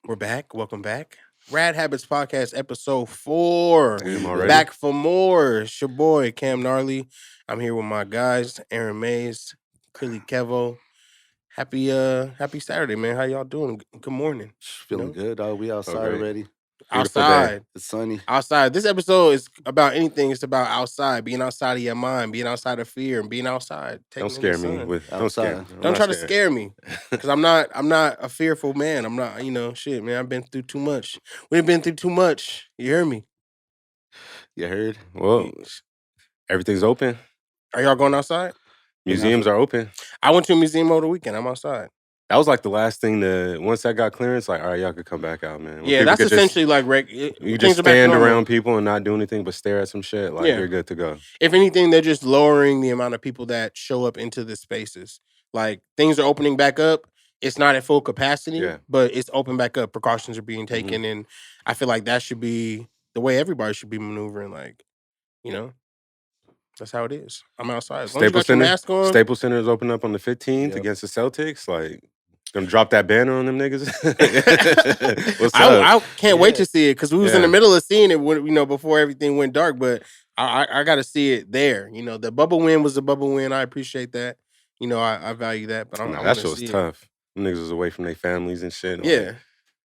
We're back. Welcome back. Rad Habits Podcast, episode 4. Damn, already? Back for more. It's your boy, Cam Gnarlys. I'm here with my guys, Aaron Mays, Krilly Kevo. Happy Saturday, man. How y'all doing? Good morning. Feeling good, dog. We outside great. already. Beautiful Outside. It's sunny. Outside. This episode is about anything. It's about outside, being outside of your mind, being outside of fear, and being outside. Don't scare me. Don't scare me. Don't try to scare me, because I'm not a fearful man. I'm not, shit, man. I've been through too much. We've been through too much. You hear me? You heard? Well, everything's open. Are y'all going outside? Museums are open. I went to a museum over the weekend. I'm outside. That was like the last thing once that got clearance, like, all right, y'all could come back out, man. When Yeah, people that's could essentially like you just stand around people and not do anything but stare at some shit. Like, you're good to go. If anything, they're just lowering the amount of people that show up into the spaces. Like, things are opening back up. It's not at full capacity, but it's open back up. Precautions are being taken, and I feel like that should be the way everybody should be maneuvering. Like, that's how it is. I'm outside. As long as you got your mask on. Staples Center is open up on the 15th against the Celtics. Like, gonna drop that banner on them niggas. What's up? I can't wait to see it, because we was in the middle of seeing it when, before everything went dark. But I got to see it there. The bubble win was a bubble win. I appreciate that. I value that. But that shit was tough. Them niggas was away from their families and shit. Yeah.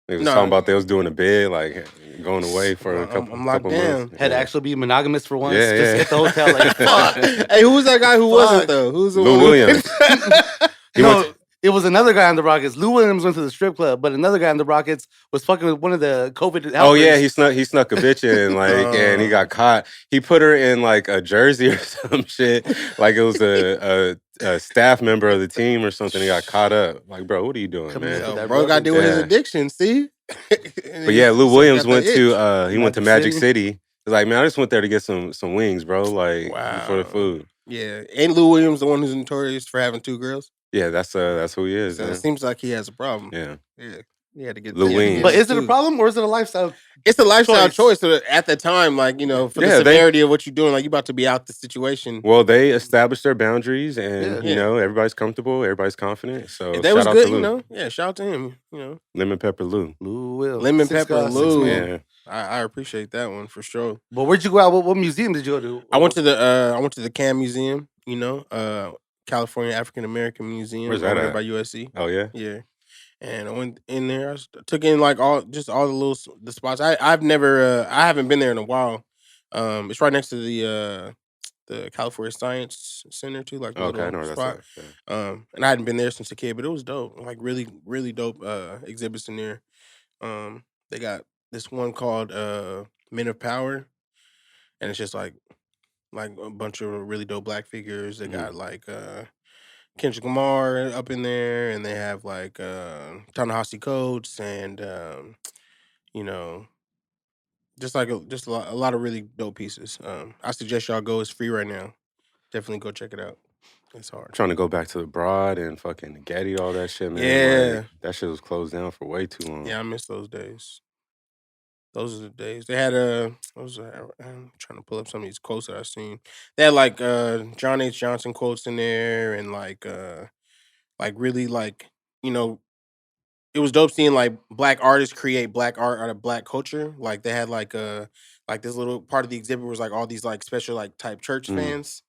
They was talking about they was doing a bid, like going away for a couple months. Had to actually be monogamous for once. Just hit the hotel like, fuck. Hey, who was that guy who wasn't, though? Who's the Lou Williams. It was another guy on the Rockets. Lou Williams went to the strip club, but another guy on the Rockets was fucking with one of the COVID outbreaks. Oh yeah, he snuck a bitch in, and he got caught. He put her in like a jersey or some shit, like it was a staff member of the team or something. He got caught up. Like, bro, what are you doing, man? Bro got to deal with his addiction. See. But yeah, Lou Williams went to Magic City. He's like, man, I just went there to get some wings, bro. Like, for the food. Yeah, ain't Lou Williams the one who's notorious for having 2 girls? Yeah, that's who he is. So it seems like he has a problem. Yeah. He had to get Lou Williams. But is it a problem or is it a lifestyle? It's a lifestyle choice. So at the time, like, for the severity of what you're doing, like, you about to be out the situation. Well, they established their boundaries, and everybody's comfortable, everybody's confident. So that was good, shout out to him. Lemon Pepper Lou. Lou Will. Lemon Pepper Lou. Yeah. I appreciate that one for sure. But where'd you go out? What museum did you go to? I went to the Cam Museum. California African American Museum. Where's that at? By USC. Oh yeah. Yeah. And I went in there. I took in like all the spots. I haven't been there in a while. It's right next to the California Science Center too, like the little spot. And I hadn't been there since a kid, but it was dope. Like really, really dope exhibits in there. They got this one called Men of Power, and it's just like a bunch of really dope black figures. They got like Kendrick Lamar up in there, and they have like Ta-Nehisi Coates, and just a lot of really dope pieces. I suggest y'all go. It's free right now. Definitely go check it out. It's hard. I'm trying to go back to the Broad and fucking Getty, all that shit, man. Yeah, like, that shit was closed down for way too long. Yeah, I miss those days. Those are the days. They had I'm trying to pull up some of these quotes that I've seen. They had like John H. Johnson quotes in there, and like really like, it was dope seeing like black artists create black art out of black culture. Like they had like this little part of the exhibit was like all these like special like type church fans.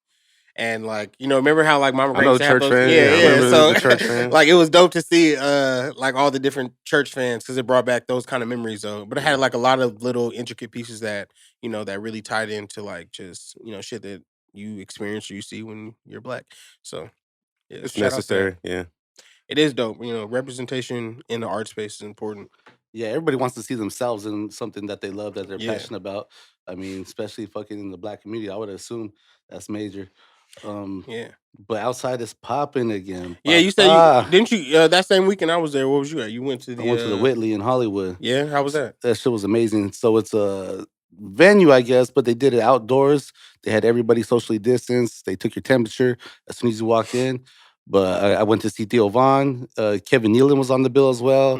And like, remember how like Mama Ray used to have those? Yeah. So church fans. like it was dope to see like all the different church fans, because it brought back those kind of memories though. But it had like a lot of little intricate pieces that, that really tied into like just, shit that you experience or you see when you're black. So yeah, it's necessary. Yeah. It is dope. Representation in the art space is important. Yeah, everybody wants to see themselves in something that they love, that they're passionate about. I mean, especially fucking in the black community, I would assume that's major. But outside it's popping again. Yeah, you said didn't you that same weekend I was there? What was you at? You went to the I went to the Whitley in Hollywood. Yeah, how was that? That shit was amazing. So it's a venue, I guess, but they did it outdoors. They had everybody socially distanced. They took your temperature as soon as you walked in. But I went to see Theo Von. Kevin Nealon was on the bill as well.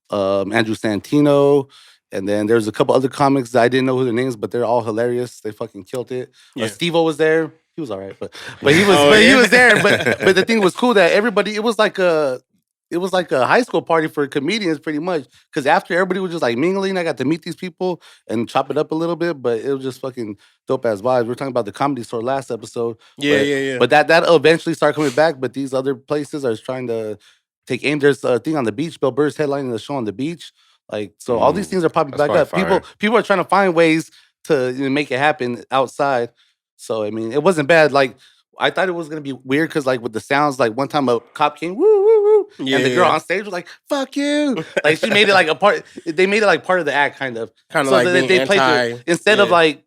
Andrew Santino. And then there's a couple other comics that I didn't know who their names, but they're all hilarious. They fucking killed it. Steve-O was there. He was all right, but he was he was there. But the thing was cool that everybody, it was like a it was like a high school party for comedians, pretty much. Because after everybody was just like mingling, I got to meet these people and chop it up a little bit. But it was just fucking dope ass vibes. We are talking about the Comedy Store last episode, Yeah, yeah, yeah. but that eventually started coming back. But these other places are trying to take aim. There's a thing on the beach. Bill Burr's headlining the show on the beach. Like, so all these things are popping That's back up. probably People are trying to find ways to make it happen outside. So I mean, it wasn't bad. Like, I thought it was gonna be weird because, like, with the sounds, like one time a cop came, woo woo woo, Yeah, and the girl yeah. on stage was like, "Fuck you!" Like, she made it like a part. They made it like part of the act, kind of. Kind of So like that being played anti. it instead of yeah. like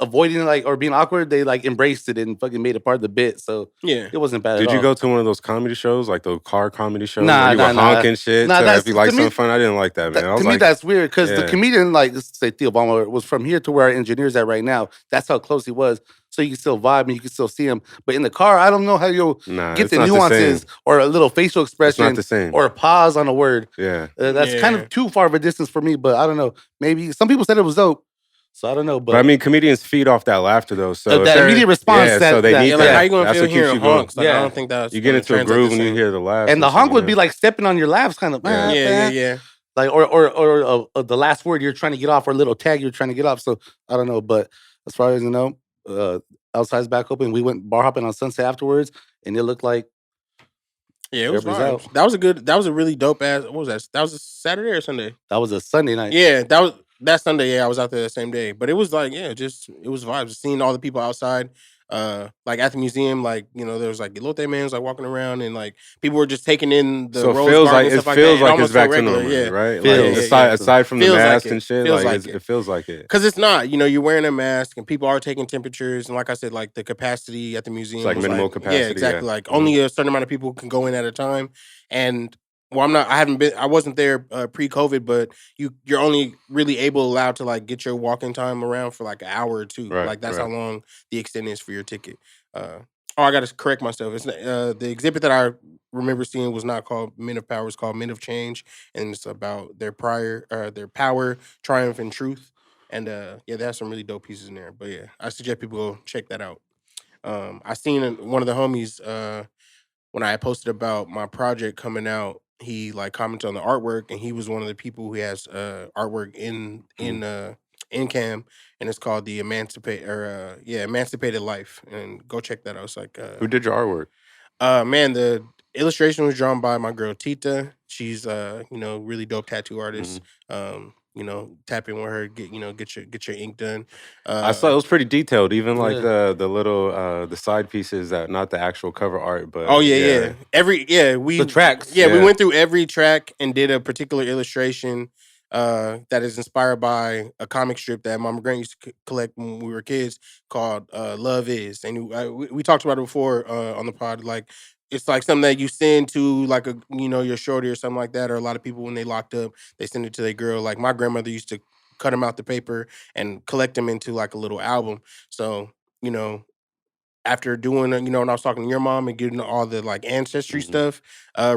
avoiding it, like, or being awkward. They like embraced it and fucking made it part of the bit. So Yeah. it wasn't bad. Did at you all. go to one of those comedy shows, like the car comedy shows? Nah, where you nah, were nah. honking shit. Nah, So that's- if you like to me- something fun, I didn't like that, man. I was To me, like, that's weird because the yeah. comedian, like, let's say Theo Obama, was from here to where our engineer's at right now. That's how close he was. So you can still vibe and you can still see him. But in the car, I don't know how you'll nah, get it's the not nuances the same. or a little facial It's expression not the same. or a pause on a word. Yeah. That's kind Yeah. of too far of a distance for me, but I don't know. Maybe some people said it was dope. So I don't know. But I mean, comedians feed off that laughter, though. So if that they're- immediate response Yeah, that- so they that- need Yeah, that. like how you gonna That's feel what keeps hearing you going. honks? Like, I Yeah. don't think that's You get gonna into a translate groove the when you same. hear the laughs. and the shit, honk would you be know? like stepping on your laughs, kind of. Yeah. Yeah. Like, or the last word you're trying to get off, or a little tag you're trying to get off. So I don't know, but as far as you know, outside's back open. We went bar hopping on Sunset afterwards, and it looked like Yeah, it was everybody's vibes. out. That was a really dope ass. What was that? That was a Saturday or Sunday? That was a Sunday night. Yeah, that Sunday. Yeah, I was out there the same day. But it was like, yeah, just it was vibes. Seeing all the people outside, like at the museum, like there was like Elote mans like walking around, and like people were just taking in the So it rose feels garden like and it stuff like feels that. like almost it's back felt to regular, normal, yeah. right? Feels. Like aside from the Feels like mask it. and shit, Feels like like it feels like it. Because it's not, you're wearing a mask and people are taking temperatures, and like I said, like the capacity at the museum It's like was minimal Yeah, capacity, exactly. yeah. Like only a certain amount of people can go in at a time, and well, I wasn't there pre-COVID, but you're only really allowed to like get your walking time around for like an hour or two. Right, Like that's right. how long the extent is for your ticket. I got to correct myself. It's the exhibit that I remember seeing was not called Men of Power. It's called Men of Change, and it's about their power, triumph, and truth. And yeah, they have some really dope pieces in there. But yeah, I suggest people go check that out. I seen one of the homies when I posted about my project coming out. He like commented on the artwork, and he was one of the people who has artwork in Cam, and it's called the Emancipated Life. And go check that out. It's like Who did your artwork? man, the illustration was drawn by my girl Tita. She's really dope tattoo artist. Tap in with her, get your ink done. I saw it was pretty detailed, even like Yeah. the little the side pieces that not the actual cover art, but Oh yeah. The tracks. Yeah, we Yeah. went through every track and did a particular illustration that is inspired by a comic strip that Mama Grant used to collect when we were kids called Love Is, and we talked about it before on the pod. Like it's like something that you send to like your shorty or something like that, or a lot of people when they locked up, they send it to their girl. Like my grandmother used to cut them out the paper and collect them into like a little album. So after doing when I was talking to your mom and getting all the like ancestry stuff,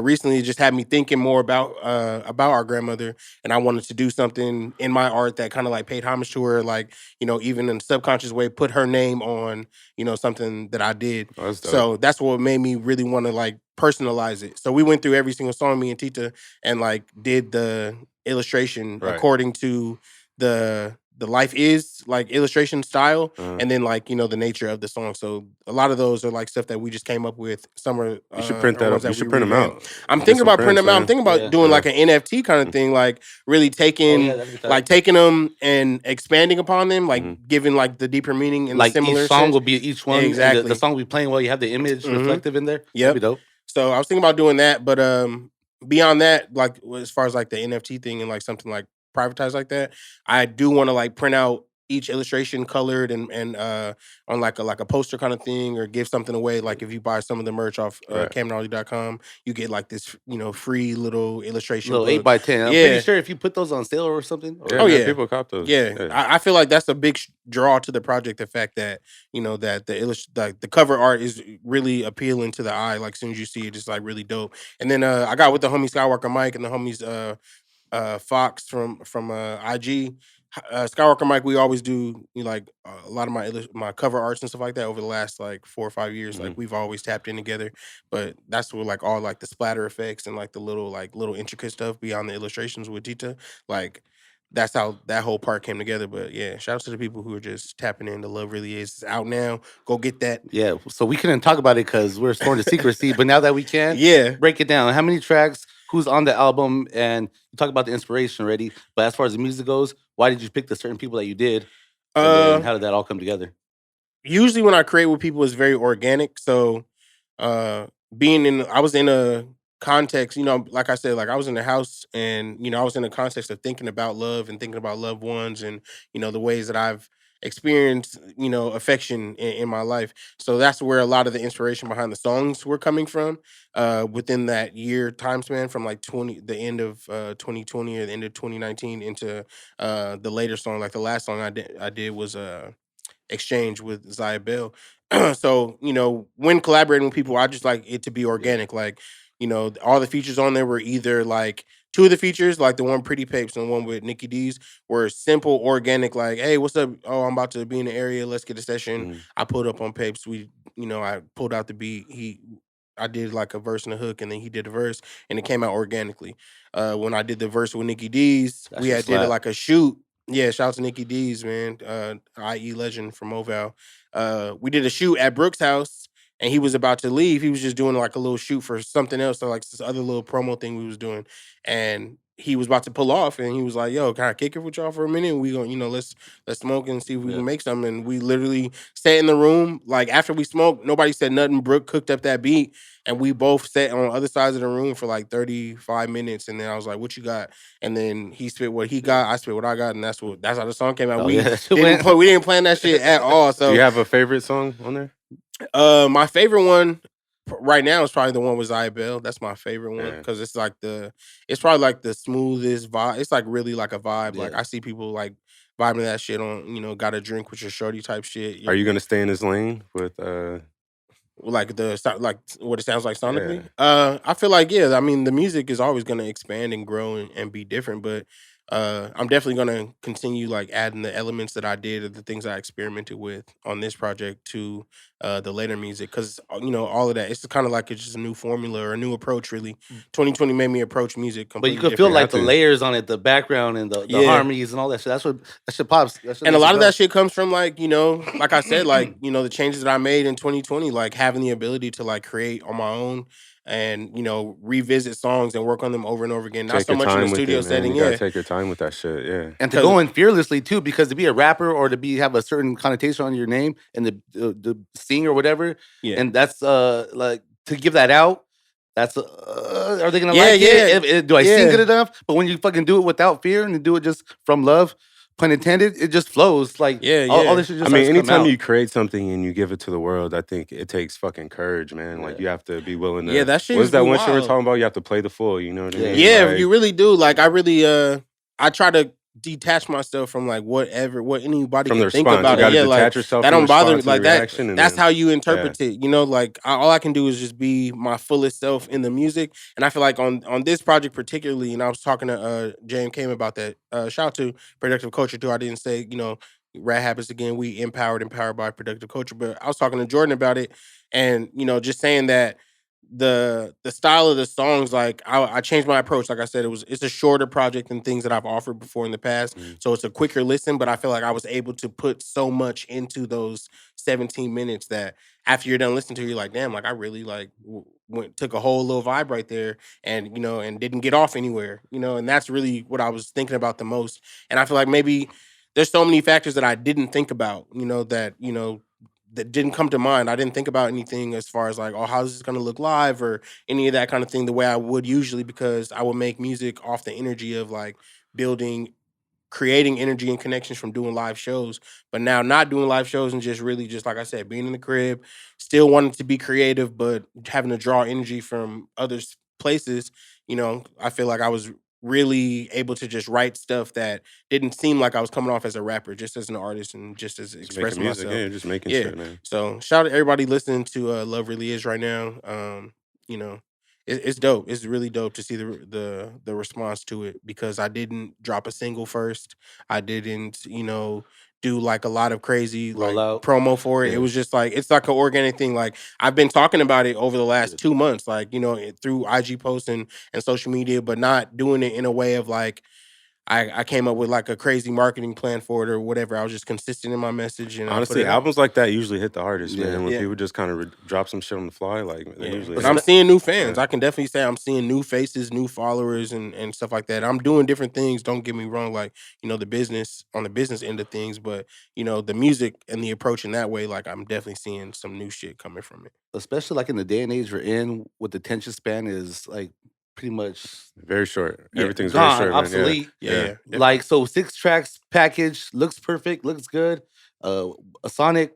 recently it just had me thinking more about our grandmother, and I wanted to do something in my art that kind of like paid homage to her, like even in a subconscious way, put her name on something that I did. Oh, that's dope. So that's what made me really want to like personalize it. So we went through every single song, me and Tita, and like did the illustration Right. according to the life is like illustration style, and then like the nature of the song. So a lot of those are like stuff that we just came up with. Some are You should print are that ones up. You that should we print them revamped. out. I'm Get thinking some about printing prints, them out. I'm man. thinking about Yeah. doing Yeah. like an NFT kind of thing, like really taking that'd be tight. like taking them and expanding upon them, like Mhm. giving like the deeper meaning and Like the similar each song sense. will be each one. and Exactly. The song will be playing while you have the image Mhm. reflective in there. Yep. That'd be dope. So I was thinking about doing that, but beyond that, like as far as like the NFT thing and like something like privatized like that, I do want to like print out each illustration colored and on like a poster kind of thing, or give something away. Like if you buy some of the merch off Right. camgnarly.com, you get like this free little illustration Little book. 8x10. I'm Yeah. pretty sure if you put those on sale or something. Or, Yeah, Oh, man, yeah. people cop those. Yeah, I feel like that's a big draw to the project. The fact that that the cover art is really appealing to the eye. Like as soon as you see it, it's like really dope. And then I got with the homie Skywalker Mike and the homies Fox from IG. Skywalker Mike, we always do like a lot of my cover arts and stuff like that over the last like 4 or 5 years. Like Mhm. we've always tapped in together, but that's where like all like the splatter effects and like the little intricate stuff beyond the illustrations with Tita. Like that's how that whole part came together. But yeah, shout out to the people who are just tapping in. The Love Really Is. It's out now. Go get that. Yeah, so we couldn't talk about it because we're sworn to secrecy. But now that we can, Yeah. break it down. How many tracks? Who's on the album? And you talk about the inspiration already. But as far as the music goes, why did you pick the certain people that you did? And then Uh, how did that all come together? Usually when I create with people, it's very organic. So uh I was in a context, like I said, like I was in the house and I was in a context of thinking about love and thinking about loved ones and the ways that I've experienced affection in my life. So that's where a lot of the inspiration behind the songs were coming from within that year time span from like 20 the end of 2020 or the end of 2019 into the later song. Like the last song I did was exchange with Zaya Bell. So, when collaborating with people, I just like it to be organic. Like, all the features on there were either like two of the features, like the one Pretty Papes and the one with Nikki D's, were simple, organic, like, hey, what's up? Oh, I'm about to be in the area. Let's get a session. Mhm. I pulled up on Papes. I pulled out the beat. I did like a verse and a hook, and then he did a verse, and it came out organically. When I did the verse with Nikki D's, That we shit had did it slap. like a shoot. Yeah, shout out to Nikki D's, man. IE legend from Oval. We did a shoot at Brooks' house, and he was about to leave. He was just doing like a little shoot for something else, or like this other little promo thing we was doing. And he was about to pull off, and he was like, "Yo, can I kick it with y'all for a minute? We gonna, let's smoke and see if we Yeah. can make something." And we literally sat in the room. Like after we smoked, nobody said nothing. Brooke cooked up that beat, and we both sat on other sides of the room for like 35 minutes. And then I was like, "What you got?" And then he spit what he got, I spit what I got, and that's how the song came out. Oh We yeah, that shit didn't went. play, we didn't plan that shit at all. Do you So have a favorite song on there? my favorite one right now is probably the one with Zaya Bell. That's my favorite one Yeah. because it's probably like the smoothest vibe. It's like really like a vibe. Like Yeah. I see people like vibing that shit on, got a drink with your shorty type shit. Are you gonna stay in this lane with Like like what it sounds like sonically. Yeah. I feel like yeah. I mean, the music is always going to expand and grow and be different, but I'm definitely going to continue like adding the elements that I did or the things I experimented with on this project to the later music because all of that. It's kind of like it's just a new formula or a new approach. Really, 2020 made me approach music But you completely could feel different. You like have the to. layers on it, the background and the Yeah. harmonies and all that shit. That's what that shit pops. That shit And a makes lot it of go. that shit comes from like, like I said, like, the changes that I made in 2020, like having the ability to like create on my own and, revisit songs and work on them over and over again. Not Take so your much in the time with studio it, man. setting, You gotta yeah. take your time with that shit. Yeah. And to go in fearlessly too, because to be a rapper or to have a certain connotation on your name and the sing or whatever, Yeah. and that's like to give that out. That's are they gonna Yeah, like yeah, it? Do I sing yeah. good enough? But when you fucking do it without fear and you do it just from love, pun intended, it just flows. Like Yeah, all yeah. this shit just I mean, starts to come anytime out. you create something and you give it to the world, I think it takes fucking courage, man. Like Yeah. you have to be willing to. Yeah, that shit What's is that be one shit we're wild. talking about? You have to play the fool. You know what I Yeah. mean? Yeah, Like, you really do. Like I really I try to detach myself from like what anybody from the can think response, about you it. gotta Yeah, like detach yourself that from the don't bother me. response and Like the that reaction, and that's then how you interpret it. Like all I can do is just be my fullest self in the music. And I feel like on this project particularly, and I was talking to James Came about that. Shout out to Productive Culture too. I didn't say, Rad Habits again, we empowered by productive culture. But I was talking to Jordan about it and, just saying that the style of the songs, like I changed my approach. Like I said, it's a shorter project than things that I've offered before in the past. So it's a quicker listen, but I feel like I was able to put so much into those 17 minutes that after you're done listening to it, you're like, damn, like I really like took a whole little vibe right there and and didn't get off anywhere, and that's really what I was thinking about the most. And I feel like maybe there's so many factors that I didn't think about, that didn't come to mind. I didn't think about anything as far as like, oh, how's this gonna look live or any of that kind of thing the way I would usually because I would make music off the energy of like building, creating energy and connections from doing live shows. But now not doing live shows and just really just like I said, being in the crib, still wanting to be creative, but having to draw energy from other places, I feel like I was really able to just write stuff that didn't seem like I was coming off as a rapper, just as an artist and just as just making expressing music. myself. Yeah, you're just making Yeah. shit, man. So shout out to everybody listening to Love Really Is right now. You know, it's dope. It's really dope to see the response to it because I didn't drop a single first. I didn't, do like a lot of crazy like Rollout. promo for it. It Yeah. was just like it's like an organic thing. Like I've been talking about it over the last 2 months, like through IG posts and social media, but not doing it in a way of like I came up with like a crazy marketing plan for it or whatever. I was just consistent in my message and I put Honestly, it out. albums like that usually hit the hardest, Yeah. man. When Yeah. people just kind of drop some shit on the fly, like they Yeah. usually. But hit. I'm seeing new fans. Yeah. I can definitely say I'm seeing new faces, new followers, and stuff like that. I'm doing different things. Don't get me wrong, like the business on the business end of things, but the music and the approach in that way, like I'm definitely seeing some new shit coming from it. Especially like in the day and age we're in, with the attention span is like pretty much Very short. Yeah. Everything's very gone, short, man. obsolete. Yeah, definitely. Like, so 6 tracks package looks perfect, looks good. A sonic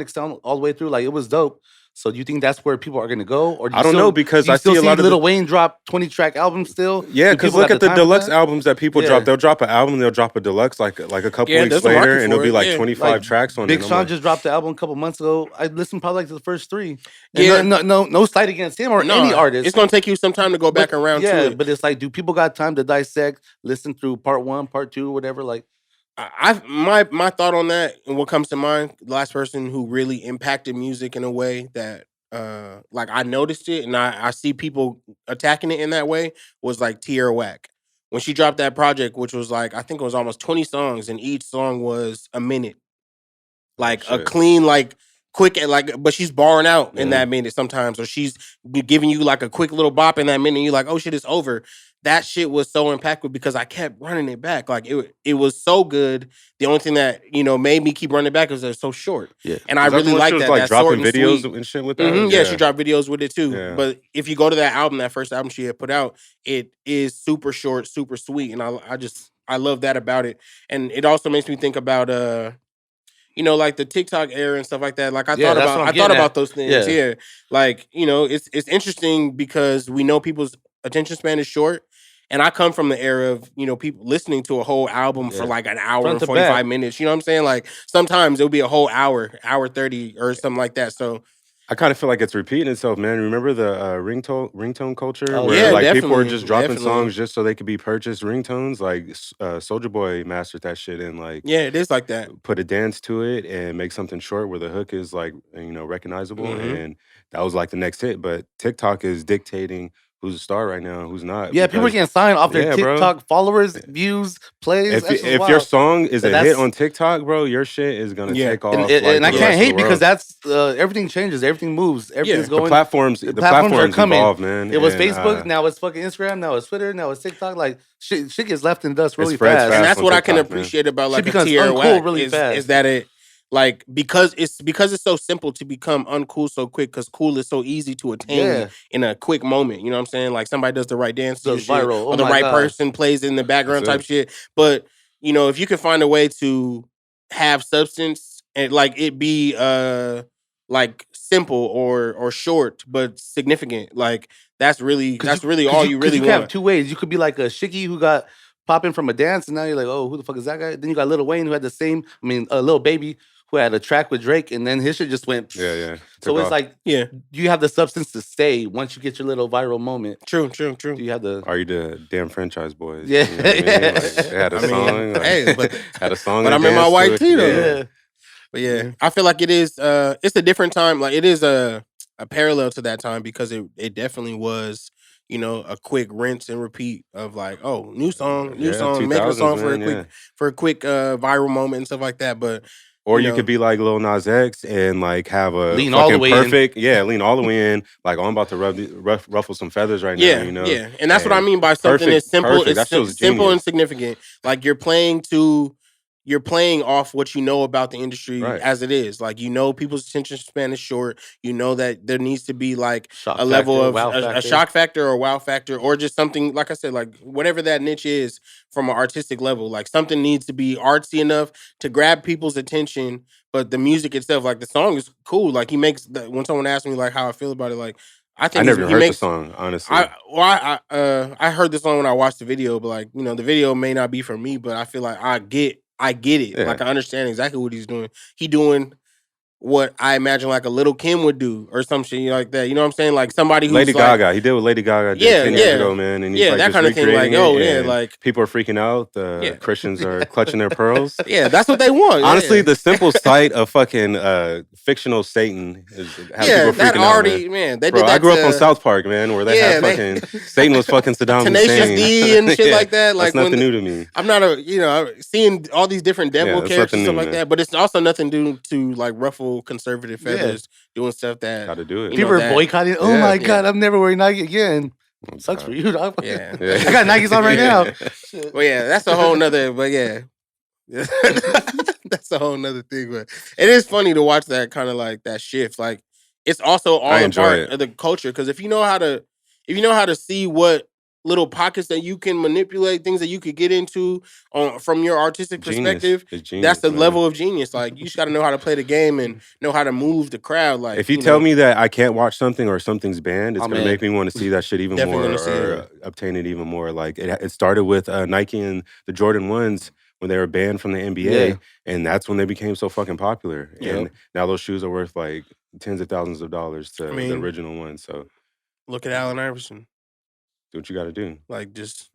sound all the way through, like it was dope. So do you think that's where people are gonna go, or do you I don't know, because do you I still see a lot of Lil Wayne drop 20-track albums still? Yeah, Do because people look got at the time for deluxe that? albums that people Yeah. drop. They'll drop an album, they'll drop a deluxe like a couple Yeah, weeks there's a market later, and it'll for be it, like yeah. 25 Like, tracks on Big it. Sean just dropped the album a couple months ago. I listened probably like to the first 3. And Yeah. no slight against him or any artist. It's gonna take you some time to go back But- around yeah, to it. but it's like, do people got time to dissect, listen through part 1, part 2, whatever? Like, My thought on that and what comes to mind, the last person who really impacted music in a way that like I noticed it and I see people attacking it in that way was like Tierra Whack. When she dropped that project, which was like I think it was almost 20 songs, and each song was a minute. Like a shit. clean, like quick, but she's barring out in Yeah. that minute sometimes, or she's giving you like a quick little bop in that minute. And you're like, oh shit, it's over. That shit was so impactful because I kept running it back. Like it was so good. The only thing that made me keep running it back was they're so short. yeah. And I Is that the really one like she was, that. like That's dropping short and videos sweet. and shit with that. Yeah, she dropped videos with it too. Yeah. But if you go to that album, that first album she had put out, it is super short, super sweet, and I love that about it. And it also makes me think about like the TikTok era and stuff like that. Like I Yeah, that's what I'm thought getting about at. those things. Yeah. Yeah. Like, it's interesting because we know people's attention span is short. And I come from the era of, people listening to a whole album for Yeah. like an hour Front and to 45 back. minutes. You know what I'm saying? Like sometimes it'll be a whole hour 30 or something like that. So I kind of feel like it's repeating itself, man. Remember the ringtone culture, Oh, where yeah, like people were definitely, just dropping definitely. songs just so they could be purchased ringtones. Like Soulja Boy mastered that shit and like yeah, it is like that. put a dance to it and make something short where the hook is like recognizable, Mhm. and that was like the next hit. But TikTok is dictating who's a star right now and who's not. Yeah, people are because getting signed off their Yeah, bro. TikTok followers, views, plays. if That's just if wild. your song is But a hit that's- on TikTok, bro, your shit is gonna Yeah. take off. and, like, and I to the can't rest of hate the because world. that's everything changes, everything moves, everything's Yeah. the going. platforms. The platforms are coming. evolve, man. It was and, Facebook, now it's fucking Instagram, now it's Twitter, now it's TikTok. Like shit gets left in the dust really spreads fast. And fast that's on what I can TikTok, man. appreciate about like a becomes Tierra uncool Whack really is fast. that it like because it's so simple to become uncool so quick because cool is so easy to attain Yeah. in a quick moment. You know what I'm saying? Like somebody does the right dance to your Goes shit, viral. or Oh the my right God. person plays in the background That's type shit. But if you can find a way to have substance and like it be like simple or short but significant, like that's really all you really can have want. 2 ways. You could be like a Shiggy who got popping from a dance, and now you're like, oh, who the fuck is that guy? Then you got Lil Wayne who had the same. I mean, a Lil Baby who had a track with Drake, and then his shit just went. Yeah. So Took it's off. like, Yeah, do you have the substance to stay once you get your little viral moment? true. Do you have the? Are you the damn franchise boys? Yeah. You know what I mean? Like, they had a I mean, song. Like, hey, but- had a song. but and I'm in my dance to white it. tee, though. Yeah. But yeah, I feel like it is. It's a different time. Like it is a parallel to that time because it definitely was. A quick rinse and repeat of like, oh, new song, Yeah, making a 2000s, song man, for a quick viral moment and stuff like that. But Or you you know. could be like Lil Nas X and like have a Lean all the fucking way in. perfect, lean all the way in. Like, oh, I'm about to ruffle some feathers right yeah, now, you know? yeah, and that's what I And mean by something perfect, that's simple. perfect. That It's shit was simple and genius. significant. Like you're playing off what you know about the industry Right. as it is. Like people's attention span is short. You know that there needs to be like Shock a level factor, of wow a factor. shock factor or wow factor or just something like I said, like whatever that niche is from an artistic level. Like something needs to be artsy enough to grab people's attention, but the music itself, like the song is cool. Like he makes when someone asks me like how I feel about it, like I think I never he heard makes the song, honestly. I heard the song when I watched the video, but like the video may not be for me, but I feel like I get it. Yeah. Like I understand exactly what he's doing. He doing what I imagine like a Little Kim would do or some shit like that. You know what I'm saying? Like somebody who's Lady like, Gaga. He did what Lady Gaga did Yeah, 10 years yeah. ago, man. And he's Yeah, like that just kind of thing. recreating Like, oh, it. yeah, And like, people are freaking out. The Yeah. Christians are clutching their pearls. yeah, that's what they want. Honestly, yeah. the simple sight of fucking fictional Satan is having yeah, people that freaking out, already, man. they Bro, did that I grew up on to South Park, man, where they Yeah, had they- fucking Satan was fucking Saddam Tenacious Hussein. D and shit Yeah, like that. Like that's nothing when new to me. I'm not seeing all these different devil Yeah, that's characters nothing and stuff new, like man. that, but it's also nothing due to like ruffle conservative Yeah. feathers doing stuff that Got to do it. you People know, are that- boycotting. Oh Yeah. my Yeah. god, I'm never wearing Nike again. Oh, Sucks God. for you, dog. Yeah. Yeah. I got Nikes on right now. Yeah. Shit. Well, yeah, that's a whole nother. But yeah, that's a whole nother thing. But it is funny to watch that kind of like that shift. Like it's also all I a enjoy part it. of the culture because if you know how to see what little pockets that you can manipulate, things that you could get into from your artistic perspective, It's genius, that's the man. level of genius. Like you just got to know how to play the game and know how to move the crowd. Like If you tell me that I can't watch something or something's banned, it's I'm going to in. make me want to see that shit even Definitely more gonna see or it. obtain it even more. Like it started with Nike and the Jordan 1s when they were banned from the NBA, Yeah. and that's when they became so fucking popular. Yep. And now those shoes are worth like tens of thousands of dollars to I mean- the original ones. So look at Allen Iverson. do what you got to do. Like just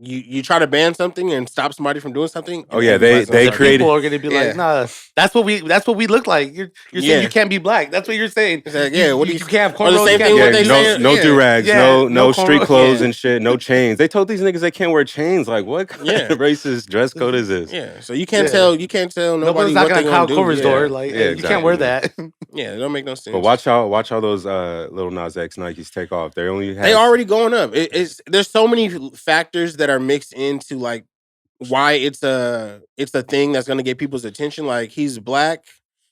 you try to ban something and stop somebody from doing something. Oh, and yeah, everybody's they gonna start- created- People are gonna be Yeah. like, nah, that's what we look like. You're saying Yeah. you can't be black. That's what you're saying. It's like, yeah, what do you you- can't have or the cornrows. same you thing can't what wear they these- say- no yeah. do rags, Yeah, no no street cornrows. clothes Yeah. and shit, no chains. They told these niggas they can't wear chains. Like what kind Yeah. of racist dress code is this? Yeah, so you can't Yeah. tell nobody Nobody's what knocking they on gonna Kyle do. Korver's yeah. door. Like, Yeah, hey, you can't wear exactly. that. Yeah, it don't make no sense. But watch how those Lil Nas X Nikes take off. They only have they already going up. There's so many factors that are mixed into like why it's a thing that's gonna get people's attention. Like he's black,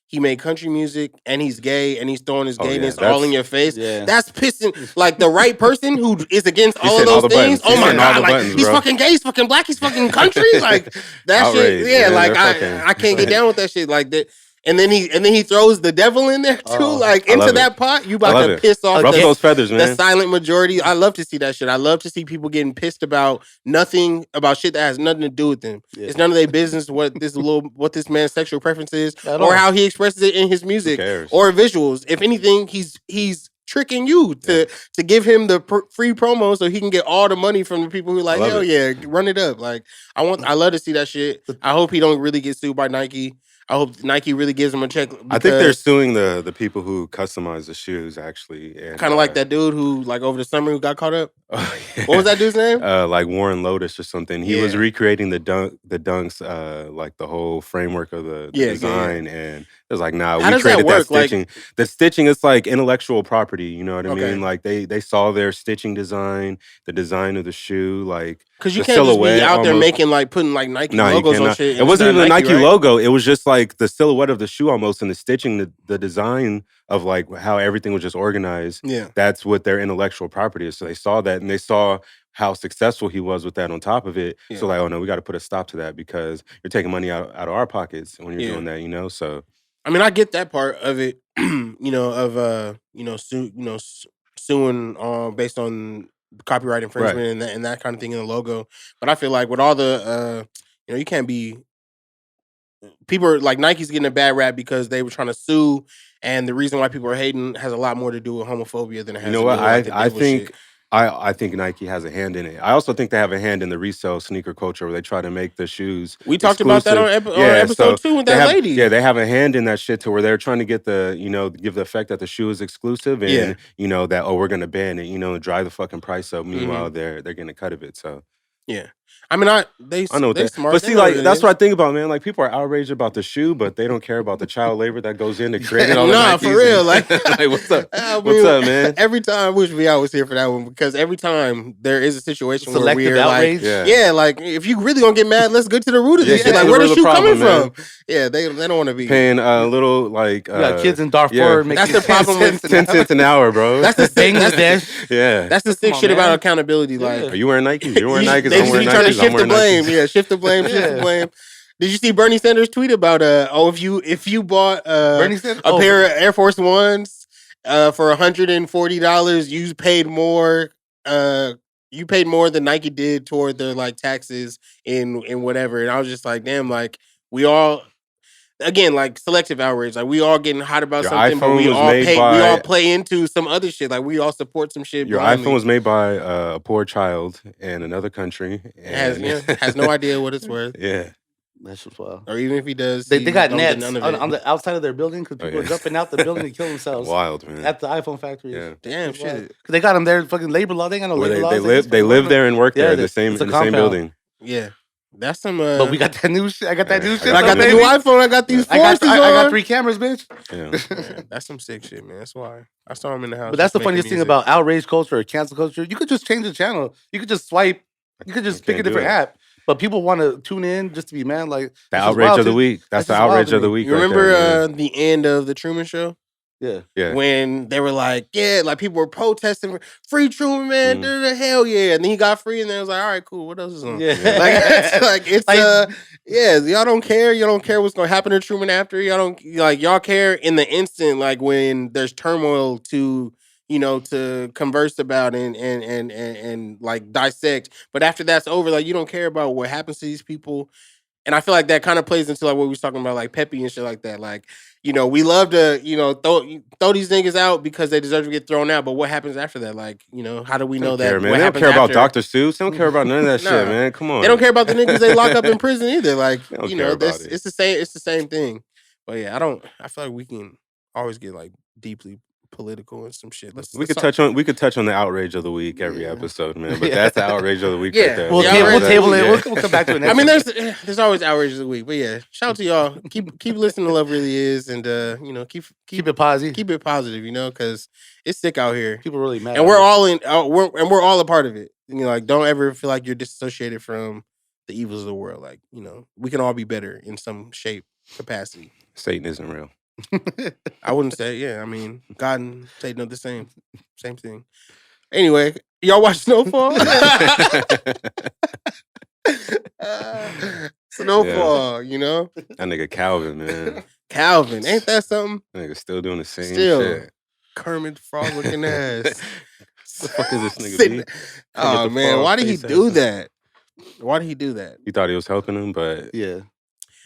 he made country music, and he's gay, and he's throwing his Oh, yeah, gayness that's- all in your face. Yeah. That's pissing like the right person who is against He's all of hitting all those the things. buttons. He's Oh my hitting all god, the like buttons, he's bro. fucking gay, he's fucking black, he's fucking country. Like that Outrage, shit. Yeah, man. like They're fucking- I can't get down with that shit. Like that. And then he throws the devil in there too, Oh, like I into love that it. pot. You I about love to it. piss off Ruffle those feathers, the man. silent majority. I love to see that shit. I love to see people getting pissed about shit that has nothing to do with them. Yeah. It's none of their business what this man's sexual preference is At or all. how he expresses it in his music cares? or visuals. If anything, he's tricking you to give him the free promo so he can get all the money from the people who like, I love hell it. yeah, run it up. Like I love to see that shit. I hope he don't really get sued by Nike. I hope Nike really gives him a check. I think they're suing the people who customize the shoes, actually. Kind of like that dude who, like, over the summer who got caught up. Oh, yeah. What was that dude's name? Like Warren Lotus or something. He was Yeah. recreating the dunks, like the whole framework of the Yeah, yeah, design, and it was like, nah, How we does that created that, work? Like- stitching. The stitching is like intellectual property. You know what I Okay. mean? Like they saw their stitching design, the design of the shoe, like Because you the can't just be silhouette out there almost. putting like Nike No, you logos on cannot. shit. It wasn't even a Nike right? logo. It was just like the silhouette of the shoe almost, and the stitching, the design of like how everything was just organized. Yeah. That's what their intellectual property is. So they saw that, and they saw how successful he was with that on top of it. Yeah. So like, oh no, we got to put a stop to that because you're taking money out of our pockets when you're Yeah. doing that, you know? So I mean, I get that part of it, suing based on copyright infringement and that kind of thing in the logo. But I feel like with all the, you can't be. People are like Nike's getting a bad rap because they were trying to sue, and the reason why people are hating has a lot more to do with homophobia than it has. you know to what? do with, like, the I devil think. shit. I think Nike has a hand in it. I also think they have a hand in the resale sneaker culture where they try to make the shoes. We talked about that on episode 2 with they that have, lady. Yeah, they have a hand in that shit to where they're trying to get give the effect that the shoe is exclusive and that we're gonna ban it, and drive the fucking price up. Meanwhile, they're getting a cut of it. So yeah, I mean, I know what they smart. but They see, know like what it that's is. what I think about, man. Like people are outraged about the shoe, but they don't care about the child labor that goes into creating all the Nah, Nikes for real. and- Like, what's up? I What's mean, up, man? Every time, I wish I was here for that one because every time there is a situation where Selective we're outrage. like, yeah, like if you really gonna get mad, let's get to the root of this Yeah, shit. get Like, to the where root the of shoe the problem, coming man. from? Yeah, they don't want to be Paying a little like You got kids in Darfur yeah. making That's the problem with 10 cents an hour, bro. That's the thing. Bangladesh. yeah. That's the sick on, shit about man. accountability. Like, Are you wearing Nikes? You're wearing Nikes. they I'm just wearing be trying to Nikes. I'm shift the wearing blame. Nikes. Yeah, shift the blame. Shift the Yeah. blame. Did you see Bernie Sanders tweet about if you bought Bernie Sanders? a pair of Air Force Ones for $140, you paid more. You paid more than Nike did toward their like taxes in whatever. And I was just like, damn, like we all. again, like selective outrage. Like we all getting hot about Your something, but iPhone we was all made we by- all play into some other shit. Like we all support some shit Your blindly. iPhone was made by a poor child in another country. has And has no idea what it's worth, yeah. That's just wild. or even if he does, They he got don't get nets none of it. on the outside of their building because people yeah. are jumping out the building to kill themselves Wild, man. at the iPhone factories. Yeah. Damn It's wild. shit. 'Cause they got them there. Fucking labor law. They ain't got no Where labor laws. they live there and work Yeah, there in the it's same a in the same compound. building. Yeah, that's some. But we got that new shit. I got that new shit. And I got the baby. new iPhone. I got these I got, forces I got on. 3 cameras, bitch. Yeah. Man, that's some sick shit, man. That's why I saw him in the house. But that's just the making funniest thing music. about outrage culture or cancel culture. You could just change the channel. You could just swipe. You could just pick a can't do different it. app. But people want to tune in just to be mad. Like The that's just outrage wild of the to- week. That's the just wild outrage to of the me. week. You right remember there, man. the end of the Truman Show? Yeah. Yeah. When they were like, yeah, like people were protesting, free Truman, man, the hell yeah. And then he got free, and then it was like, all right, cool, what else is on? Yeah. Yeah, y'all don't care. Y'all don't care what's gonna happen to Truman after. Y'all don't y'all care in the instant, like when there's turmoil to to converse about and like dissect. But after that's over, like you don't care about what happens to these people. And I feel like that kind of plays into like what we was talking about, like Pepe and shit like that. Like, we love to, throw these niggas out because they deserve to get thrown out. But what happens after that? Like, how do we know that? Care, man. What They don't happens care about after? Dr. Seuss. They don't care about none of that Nah. shit, man. Come on. They don't care about the niggas they lock up in prison either. Like, They don't care about it. it's the same. It's the same thing. But yeah, I feel like we can always get like deeply political and some shit. We could touch on the outrage of the week every episode, man. But Yeah. that's the outrage of the week Yeah. right there. We'll, Yeah, we'll right. table it. Yeah. We'll come back to it next I mean, time. there's always outrage of the week, but yeah, shout out to y'all. Keep listening to Love Really Is, and keep it positive. keep it positive, because it's sick out here, People really mad. and we're all we're all a part of it. Like don't ever feel like you're disassociated from the evils of the world. Like we can all be better in some shape, capacity. Satan isn't real. I wouldn't say, yeah. I mean, God and Satan are the same thing. Anyway, y'all watch Snowfall? Snowfall, That nigga Calvin, man. Calvin, ain't that something? That nigga still doing the same Still. shit. Kermit the Frog looking ass. What the fuck is this nigga Sitting- be? Oh the man, Frog why did he face do ass. that? Why did he do that? He thought he was helping him, but Yeah.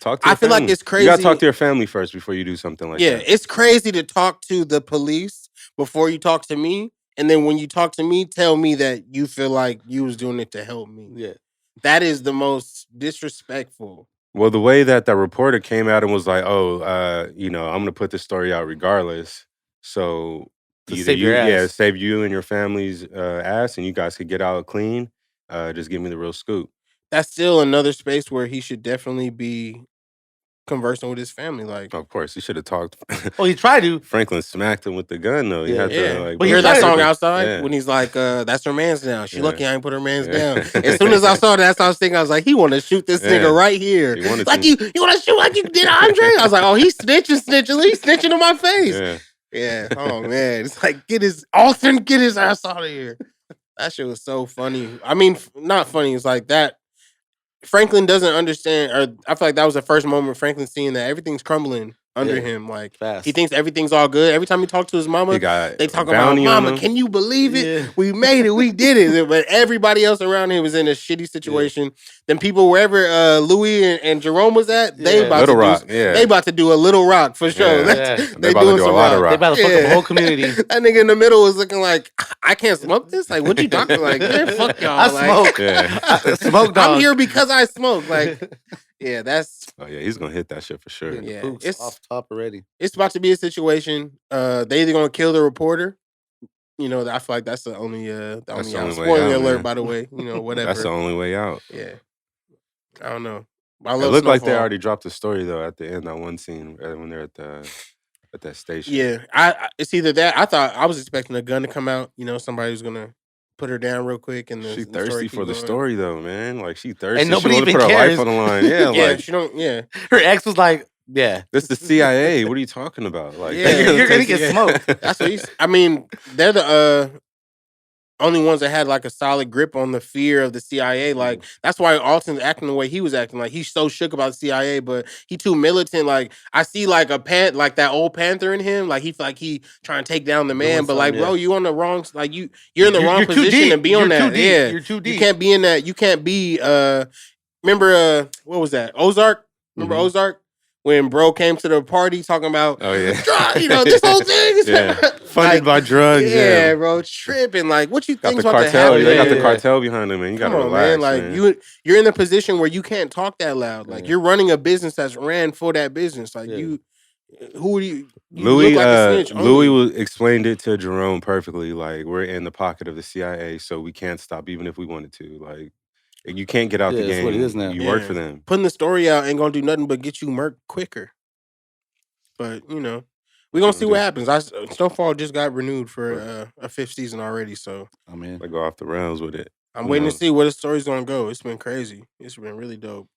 talk to I your feel like family. it's crazy. You gotta talk to your family first before you do something like Yeah, that. it's crazy to talk to the police before you talk to me, and then when you talk to me, tell me that you feel like you was doing it to help me. Yeah. That is the most disrespectful. Well, the way that reporter came out and was like, "Oh, I'm gonna put this story out regardless." So To either save your ass. save you and your family's ass, and you guys could get out clean. Just give me the real scoop. That's still another space where he should definitely be conversing with his family. Like, Of course, he should have talked. Oh, he tried to. Franklin smacked him with the gun, though. He Yeah. had yeah. to, like, But You he heard that tried song to- outside Yeah. when he's like, "That's her man's down. She Yeah. lucky I ain't put her man's Yeah. down." As soon as I saw that, that's what I was thinking. I was like, he want to shoot this Yeah. nigga right here. He wanted Like to. you want to shoot like you did Andre? I was like, oh, he's snitching. He's snitching in my face. Yeah. Yeah. Oh man, it's like get his ass out of here. That shit was so funny. I mean, not funny. It's like that. Franklin doesn't understand, or I feel like that was the first moment Franklin seeing that everything's crumbling under Yeah. him. Like Fast. he thinks everything's all good. Every time he talks to his mama, He got they talk a about bounty on mama. him. Can you believe it? Yeah. We made it. We did it. But everybody else around him was in a shitty situation. Then people wherever Louis and Jerome was at, they Yeah. about Little to Rock. do. Yeah. They about to do a Little Rock for sure. Yeah. Yeah. They about to do a lot of They rock. about to fuck up the whole community. That nigga in the middle was looking like, I can't smoke this. Like, what you talking like? Man, fuck y'all. I like, smoke. Yeah. Smoke dog. I'm here because I smoke. Like, yeah, that's Oh yeah, he's gonna hit that shit for sure. Yeah. Pooks it's- off top already. it's about to be a situation. They either gonna kill the reporter. I feel like that's the only the out. only way Spoiler out, alert, man. by the way. Whatever. That's the only way out. Yeah. I don't know. I It love looked like they Snowfall. already dropped the story though at the end. That one scene when they're at that station. Yeah, it's either that. I was expecting a gun to come out. Somebody was gonna put her down real quick, and She the thirsty story for keep the going. story though, man. Like she thirsty. And nobody she wanna even put her life cares. on the line. Yeah, Yeah, like she don't. Yeah, Her ex was like, yeah. this the CIA. What are you talking about? Like Yeah. You're gonna get smoked. that's what he's. I mean, they're the only ones that had like a solid grip on the fear of the CIA. Like that's why Alton's acting the way he was acting. Like he's so shook about the CIA, but he too militant. Like I see like like that old Panther in him. Like he feel like he trying to take down the man. Doing But like, something, bro, yeah. you on the wrong. Like you're in the wrong You're too position to deep. be on You're that. too deep. Yeah, You're too you deep. can't be in that. You can't be. Remember what was that? Ozark. Remember Mhm. Ozark when bro came to the party talking about, Oh yeah, this whole thing is funded by drugs. Yeah, bro, tripping. Like, what you got think's the about to cartel. happen? They got the cartel behind them, man. You gotta relax, man. Like you're in a position where you can't talk that loud. Like you're running a business that's ran for that business. Like who do you Louis, look like a snitch? Louis explained it to Jerome perfectly. Like, we're in the pocket of the CIA, so we can't stop even if we wanted to. Like, you can't get out the game. That's what it is now. You work for them. Putting the story out ain't gonna do nothing but get you murked quicker. But we're gonna see what happens. Snowfall just got renewed for a 5th season already, so I mean, I go off the rails with it. I'm waiting to see where the story's gonna go. It's been crazy. It's been really dope.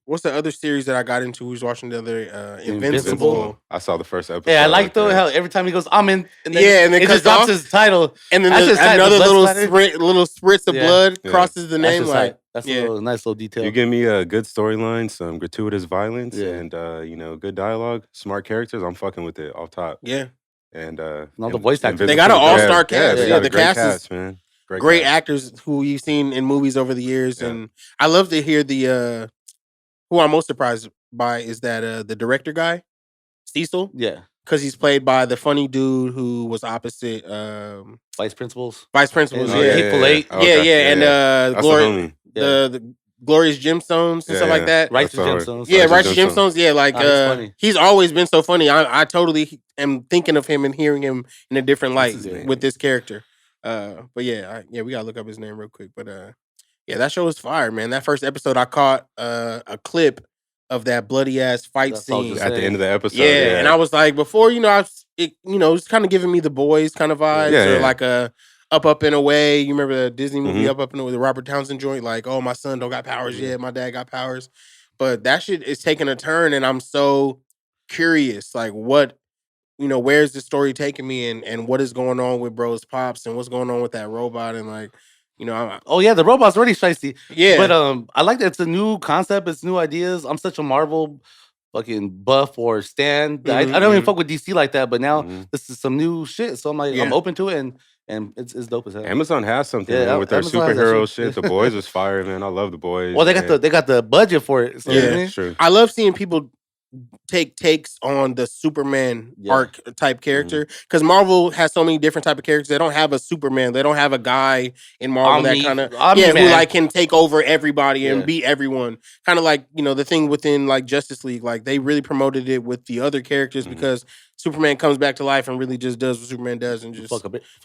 What's the other series that I got into? We was watching the other Invincible. I saw the first episode. Yeah, I like though how every time he goes, I'm in. And then it just drops his title, and then another little spritz of blood crosses the name. That's a nice little detail. You give me a good storyline, some gratuitous violence, and good dialogue, smart characters. I'm fucking with it off top. Yeah, and all the voice actors. They got an all-star cast. They got the cast is man. Great actors who you've seen in movies over the years, and I love to hear the. Who I'm most surprised by is that the director guy, Cecil. Yeah, because he's played by the funny dude who was opposite Vice Principals. Hateful Eight. And Glory, the Glorious Gemstones and stuff like that. Righteous Gemstones. Yeah, Righteous Gemstones. Yeah, like he's always been so funny. I totally am thinking of him and hearing him in a different light with this character. But we gotta look up his name real quick. But that show was fire, man. That first episode, I caught a clip of that bloody ass fight scene at the end of the episode. Yeah, and I was like, before it's kind of giving me The Boys kind of vibes, or like a Up and Away. You remember the Disney movie Up and Away, the Robert Townsend joint? Like, oh, my son don't got powers yet, my dad got powers. But that shit is taking a turn, and I'm so curious, like what. Where's the story taking me, and what is going on with Bro's pops, and what's going on with that robot, and like, the robot's already shiesty. Yeah, but I like that it's a new concept, it's new ideas. I'm such a Marvel fucking buff or stan. I don't even fuck with DC like that, but now this is some new shit, so I'm like, I'm open to it, and it's dope as hell. Amazon has something with their superhero shit. The Boys was fire, man. I love The Boys. Well, they got the budget for it. So that's true. I love seeing people take takes on the Superman arc type character, because Marvel has so many different type of characters. They don't have a Superman. They don't have a guy in Marvel that kind of who like can take over everybody and beat everyone. Kind of like the thing within like Justice League. Like they really promoted it with the other characters because Superman comes back to life and really just does what Superman does and just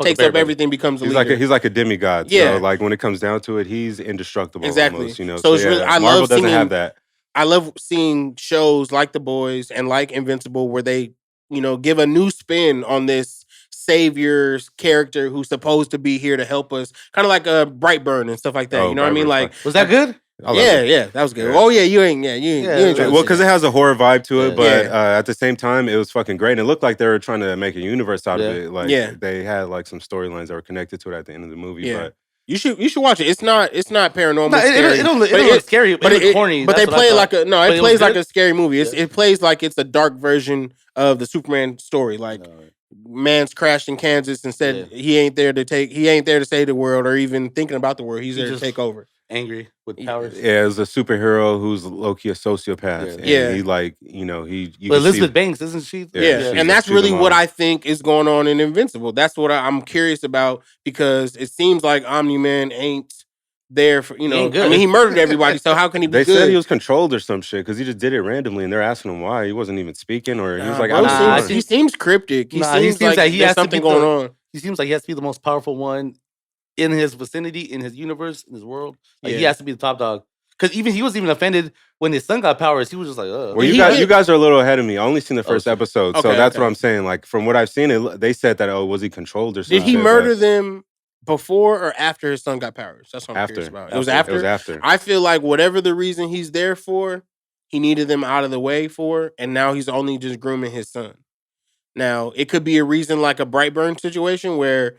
takes up everything, becomes a leader. He's like a demigod. So like when it comes down to it, he's indestructible. Exactly. Almost, So it's really Marvel doesn't have that. I love seeing shows like The Boys and like Invincible where they, give a new spin on this savior's character who's supposed to be here to help us. Kind of like a Brightburn and stuff like that. You know what I mean? Like, was that good? Yeah, that was good. Yeah. Oh yeah, you ain't well, because it has a horror vibe to it, but at the same time, it was fucking great. And it looked like they were trying to make a universe out of it. Like, they had like some storylines that were connected to it at the end of the movie. Yeah. But you should watch it. It's not paranormal. No, scary. It don't look scary, but it's corny. But they play it like a it plays like a scary movie. It plays like it's a dark version of the Superman story. Like man's crashed in Kansas and said he ain't there to save the world or even thinking about the world. He's there to take over. Angry with powers. Yeah, it's a superhero who's low-key a sociopath. And he like, But Elizabeth Banks, isn't she? Yeah. And that's really what I think is going on in Invincible. That's what I'm curious about, because it seems like Omni-Man ain't there for, I mean, he murdered everybody, so how can he be good? They said he was controlled or some shit, because he just did it randomly, and they're asking him why. He wasn't even speaking, or he was like, he seems cryptic. He seems like he has something going on. He seems like he has to be the most powerful one in his vicinity, in his universe, in his world. Like, he has to be the top dog. Because he was even offended when his son got powers. He was just like, ugh. Well, you guys are a little ahead of me. I only seen the first episode, so that's what I'm saying. Like, from what I've seen, they said that, was he controlled or something? Did he murder them before or after his son got powers? That's what I'm curious about. It was after? It was after. I feel like whatever the reason he's there for, he needed them out of the way for, and now he's only just grooming his son. Now, it could be a reason like a Brightburn situation where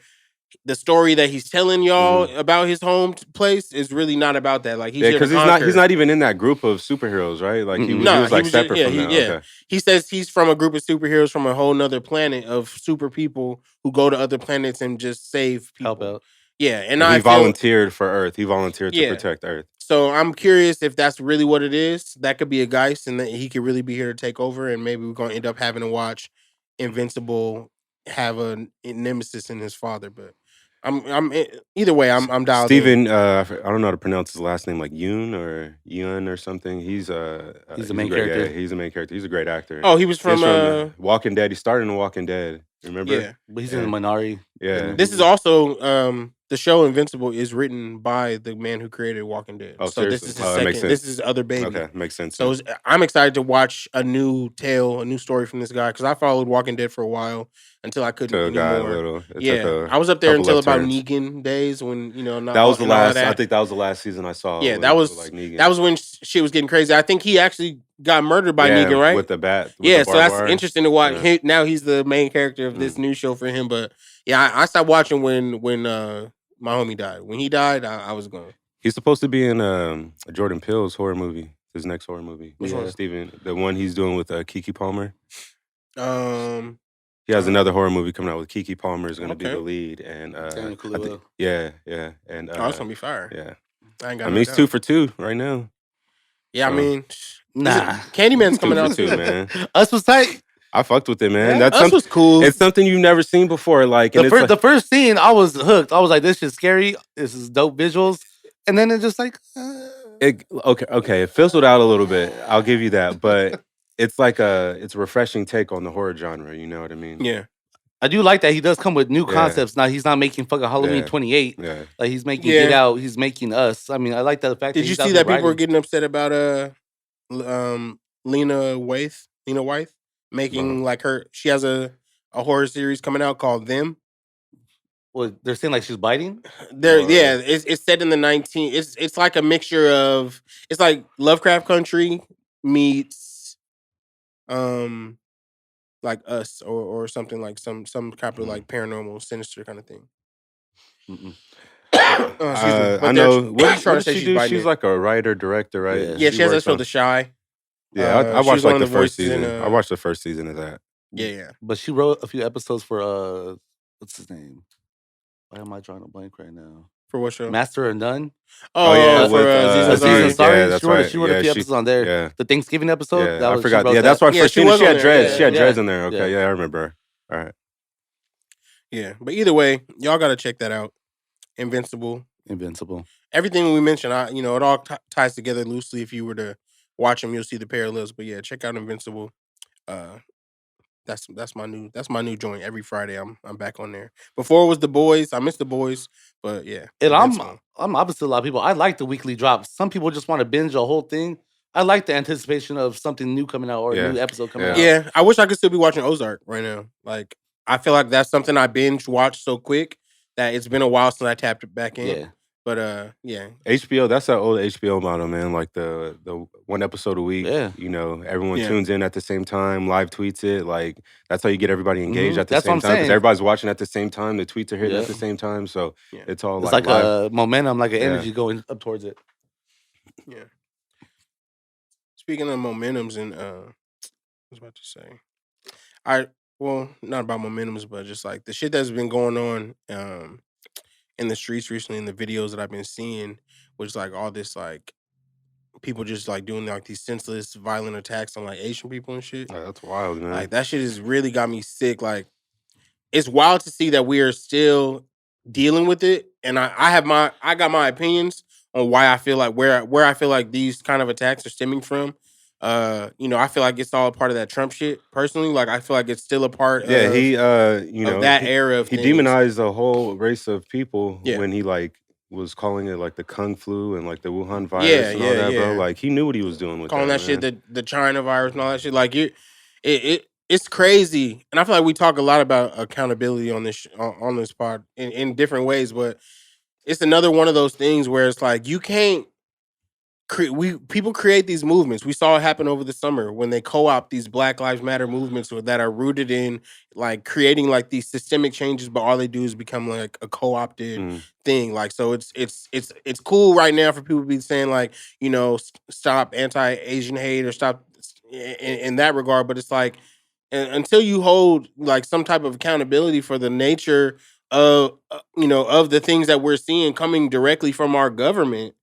the story that he's telling y'all about his home place is really not about that. Like, because he's not even in that group of superheroes, right? Like, he was like separate from them. Okay. He says he's from a group of superheroes from a whole nother planet of super people who go to other planets and just save people. Help out. Yeah, and he volunteered for Earth. He volunteered to protect Earth. So I'm curious if that's really what it is. That could be a Geist, and that he could really be here to take over, and maybe we're gonna end up having to watch Invincible have a nemesis in his father. But either way, I'm dialed in. Steven, I don't know how to pronounce his last name, like Yoon or something. He's He's the a main great character. guy. He's the main character. He's a great actor. Oh, he was He's from Walking Dead. He started in Walking Dead. Remember? yeah. But he's in the Minari. Yeah. This is also the show Invincible is written by the man who created Walking Dead. Oh, so seriously? this is his That makes second. sense. This is his other baby. Okay, makes sense. So I'm excited to watch a new tale, a new story from this guy because I followed Walking Dead for a while until I couldn't anymore. I was up there until about Negan days when that was the last. I think that was the last season I saw. Yeah, that was like Negan. That was when shit was getting crazy. I think he actually got murdered by Negan, right? With the bat. So that's interesting to watch. Now he's the main character of this new show for him. But yeah, I stopped watching when my homie died. When he died, I was gone. He's supposed to be in Jordan Peele's horror movie. His next horror movie. Which one? Steven, the one he's doing with Keke Palmer. He has another horror movie coming out with Keke Palmer is going to be the lead, and yeah, and it's gonna be fire. Yeah, I mean, he's 2 for 2 right now. Yeah, so. I mean, nah, Candyman's coming out too, man. Us was tight. I fucked with it, man. Yeah, Us was cool. It's something you've never seen before. Like the first scene, I was hooked. I was like, "This is scary. This is dope visuals." And then it just like, okay, it fizzled out a little bit. I'll give you that, but it's like it's a refreshing take on the horror genre. You know what I mean? Yeah. I do like that he does come with new concepts. Now he's not making fucking Halloween 28. Yeah. Like he's making Get Out. He's making Us. I mean, I like that fact. Did you see that people are getting upset about Lena Waithe making like she has a horror series coming out called Them. Well, they're saying like she's biting. It's set in the 19. It's like a mixture of it's like Lovecraft Country meets like Us or something like some type of like paranormal sinister kind of thing. I know. What are you trying to say? She's like a writer director, right? Yeah, she has that show The Shy. Yeah, I watched like the first season. I watched the first season of that. Yeah. But she wrote a few episodes for what's his name? Why am I drawing a blank right now? For what show? Master and None. Oh yeah, for Aziz Ansari. Yeah, that's right. She wrote a few episodes on there. Yeah. The Thanksgiving episode. Yeah, I forgot. Yeah, that's why first she had dreads. She had dreads in there. Okay, yeah, I remember. All right. Yeah, but either way, y'all got to check that out. Invincible. Everything we mentioned, it all ties together loosely. If you were to watch them, you'll see the parallels. But yeah, check out Invincible. That's my new joint. Every Friday, I'm back on there. Before it was The Boys. I miss The Boys, but yeah. And I'm opposite a lot of people. I like the weekly drops. Some people just want to binge a whole thing. I like the anticipation of something new coming out or a new episode coming out. Yeah, I wish I could still be watching Ozark right now. Like, I feel like that's something I binge watched so quick that it's been a while since I tapped it back in. Yeah. But yeah. HBO, that's that old HBO model, man. Like the one episode a week. Yeah. Everyone tunes in at the same time, live tweets it. Like that's how you get everybody engaged at the That's same what I'm time. Because saying. everybody's watching at the same time. The tweets are hitting at the same time. So it's all It's like live. a momentum, like an energy going up towards it. Yeah. Speaking of momentums and I was about to say. Not about momentums, but just like the shit that's been going on in the streets recently, in the videos that I've been seeing, which like all this like people just like doing like these senseless violent attacks on like Asian people and shit. That's wild, man. Like that shit has really got me sick. Like it's wild to see that we are still dealing with it. And I got my opinions on why I feel like where I feel like these kind of attacks are stemming from. I feel like it's all a part of that Trump shit. Personally, like I feel like it's still a part. Yeah, of that era of he things. demonized a whole race of people when he like was calling it like the Kung flu and like the Wuhan virus and all that, bro. Like he knew what he was doing with calling that shit the China virus and all that shit. Like it's crazy, and I feel like we talk a lot about accountability on this on this pod in different ways, but it's another one of those things where it's like you can't. People create these movements. We saw it happen over the summer when they co-opt these Black Lives Matter movements that are rooted in like creating like these systemic changes, but all they do is become like a co-opted thing. Like so, it's cool right now for people to be saying like stop anti-Asian hate or stop in that regard, but it's like until you hold like some type of accountability for the nature of of the things that we're seeing coming directly from our government.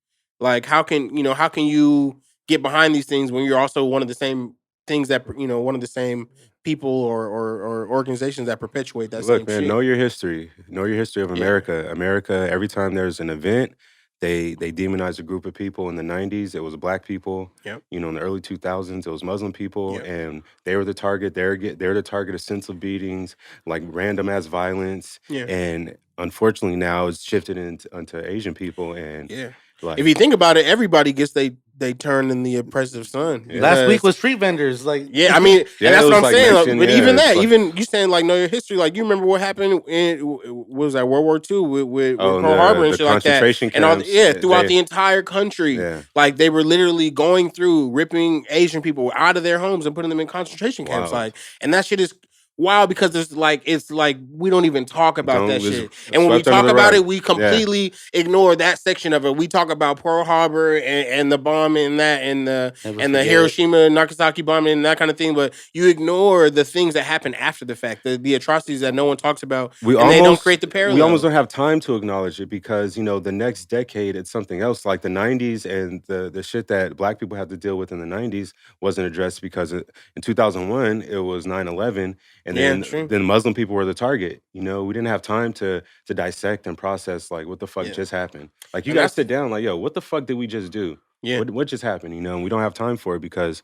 Like, how can you get behind these things when you're also one of the same things that one of the same people or organizations that perpetuate that same Look, man, shit? know your history. Know your history of Yeah. America. America, every time there's an event, they demonize a group of people. In the 90s, it was black people. Yep. You know, in the early 2000s, it was Muslim people, Yep. and they were the target. They're the target of senseless beatings, like random ass violence. Yeah. And unfortunately, now it's shifted into Asian people. And Yeah. like, If you think about it, everybody gets they turn in the oppressive son. Yeah. Last week because- was street vendors. Like, Yeah, I mean, Yeah, and it that's what was I'm like saying. mentioned, But yeah, even it's that, like- even you saying like know your history, like you remember what happened in what was that World War II with oh, Pearl Harbor and the shit like that, concentration and all camps. throughout the entire country, Yeah. like they were literally going through ripping Asian people out of their homes and putting them in concentration camps, Wow. like, and that shit is wild because it's like we don't even talk about that It's shit, and when we swept under talk the about rug. it, we completely ignore that section of it. We talk about Pearl Harbor and the bombing and that and the Never and the forget. Hiroshima and Nagasaki bombing and that kind of thing, but you ignore the things that happen after the fact, the atrocities that no one talks about, they don't create the parallel. We almost don't have time to acknowledge it because, you know, the next decade it's something else. Like the 90s and the shit that black people had to deal with in the 90s wasn't addressed because in 2001 it was 9/11, and Yeah, then true. Muslim people were the target. You know, we didn't have time to dissect and process like what the fuck Yeah. just happened. Like you And guys that's- sit down like, yo, what the fuck did we just do? Yeah. What just happened? You know, and we don't have time for it because